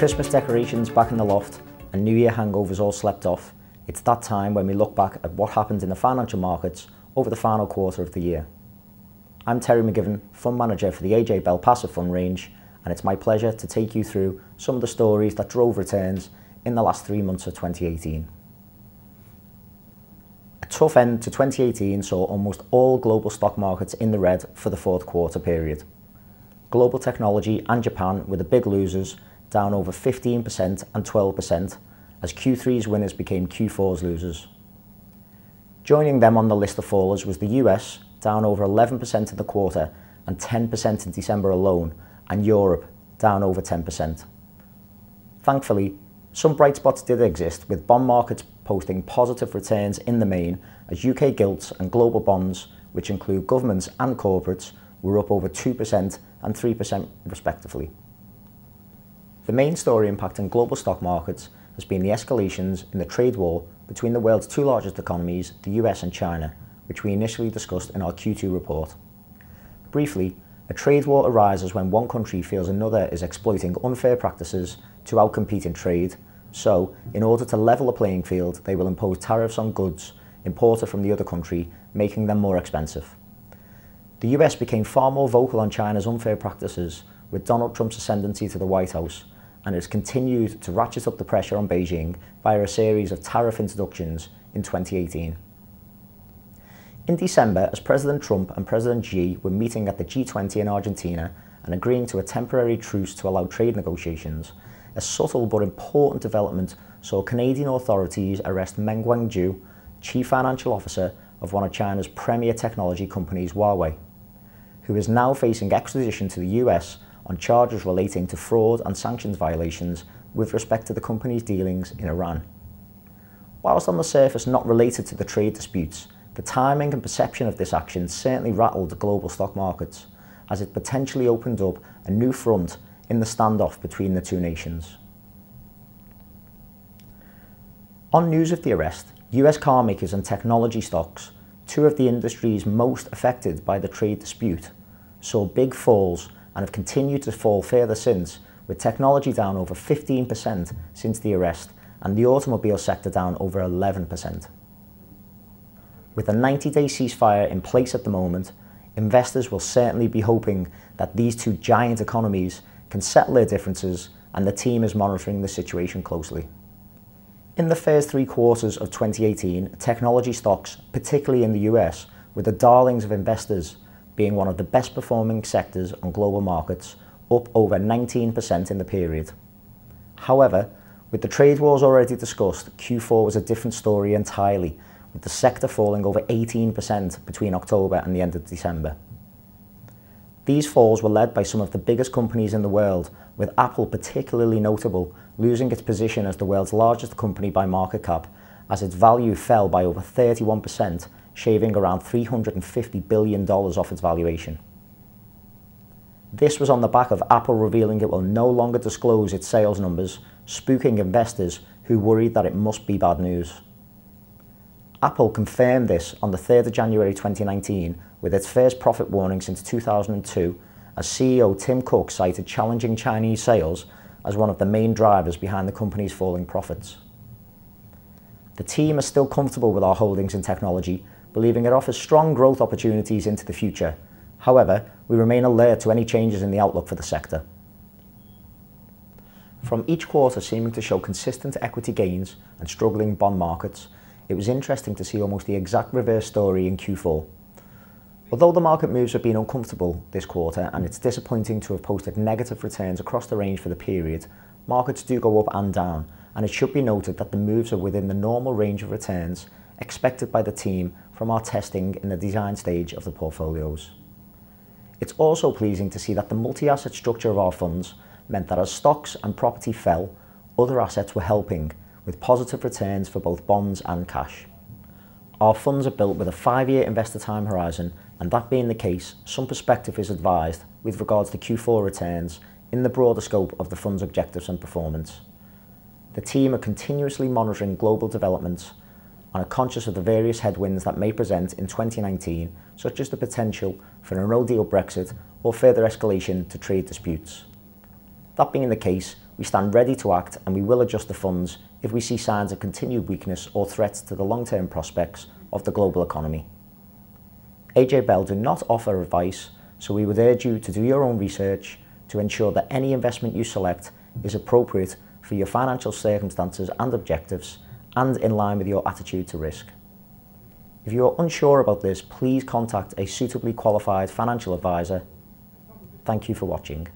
Christmas decorations back in the loft and New Year hangovers all slept off, it's that time when we look back at what happened in the financial markets over the final quarter of the year. I'm Terry McGivern, Fund Manager for the AJ Bell Passive Fund range, and it's my pleasure to take you through some of the stories that drove returns in the last 3 months of 2018. A tough end to 2018 saw almost all global stock markets in the red for the fourth quarter period. Global technology and Japan were the big losers, down over 15% and 12%, as Q3's winners became Q4's losers. Joining them on the list of fallers was the US, down over 11% in the quarter and 10% in December alone, and Europe, down over 10%. Thankfully, some bright spots did exist, with bond markets posting positive returns in the main, as UK gilts and global bonds, which include governments and corporates, were up over 2% and 3% respectively. The main story impacting global stock markets has been the escalations in the trade war between the world's two largest economies, the US and China, which we initially discussed in our Q2 report. Briefly, a trade war arises when one country feels another is exploiting unfair practices to outcompete in trade, so in order to level the playing field, they will impose tariffs on goods imported from the other country, making them more expensive. The US became far more vocal on China's unfair practices with Donald Trump's ascendancy to the White House, and has continued to ratchet up the pressure on Beijing via a series of tariff introductions in 2018. In December, as President Trump and President Xi were meeting at the G20 in Argentina and agreeing to a temporary truce to allow trade negotiations, a subtle but important development saw Canadian authorities arrest Meng Wanzhou, Chief Financial Officer of one of China's premier technology companies, Huawei, who is now facing extradition to the US on charges relating to fraud and sanctions violations with respect to the company's dealings in Iran. Whilst on the surface not related to the trade disputes, the timing and perception of this action certainly rattled the global stock markets, as it potentially opened up a new front in the standoff between the two nations. On news of the arrest, US car makers and technology stocks, two of the industries most affected by the trade dispute, saw big falls and have continued to fall further since, with technology down over 15% since the arrest and the automobile sector down over 11%. With a 90-day ceasefire in place at the moment, investors will certainly be hoping that these two giant economies can settle their differences, and the team is monitoring the situation closely. In the first 3 quarters of 2018, technology stocks, particularly in the US, were the darlings of investors, being one of the best performing sectors on global markets, up over 19% in the period. However, with the trade wars already discussed, Q4 was a different story entirely, with the sector falling over 18% between October and the end of December. These falls were led by some of the biggest companies in the world, with Apple particularly notable, losing its position as the world's largest company by market cap, as its value fell by over 31%, shaving around $350 billion off its valuation. This was on the back of Apple revealing it will no longer disclose its sales numbers, spooking investors who worried that it must be bad news. Apple confirmed this on the 3rd of January 2019 with its first profit warning since 2002, as CEO Tim Cook cited challenging Chinese sales as one of the main drivers behind the company's falling profits. The team is still comfortable with our holdings in technology, believing it offers strong growth opportunities into the future. However, we remain alert to any changes in the outlook for the sector. From each quarter seeming to show consistent equity gains and struggling bond markets, it was interesting to see almost the exact reverse story in Q4. Although the market moves have been uncomfortable this quarter, and it's disappointing to have posted negative returns across the range for the period, markets do go up and down, and it should be noted that the moves are within the normal range of returns expected by the team from our testing in the design stage of the portfolios. It's also pleasing to see that the multi-asset structure of our funds meant that as stocks and property fell, other assets were helping, with positive returns for both bonds and cash. Our funds are built with a 5-year investor time horizon, and that being the case, some perspective is advised with regards to Q4 returns in the broader scope of the fund's objectives and performance. The team are continuously monitoring global developments and are conscious of the various headwinds that may present in 2019, such as the potential for a no-deal Brexit or further escalation to trade disputes. That being the case, We stand ready to act, and we will adjust the funds if we see signs of continued weakness or threats to the long-term prospects of the global economy. AJ Bell do not offer advice, so we would urge you to do your own research to ensure that any investment you select is appropriate for your financial circumstances and objectives and in line with your attitude to risk. If you are unsure about this, please contact a suitably qualified financial advisor. Thank you for watching.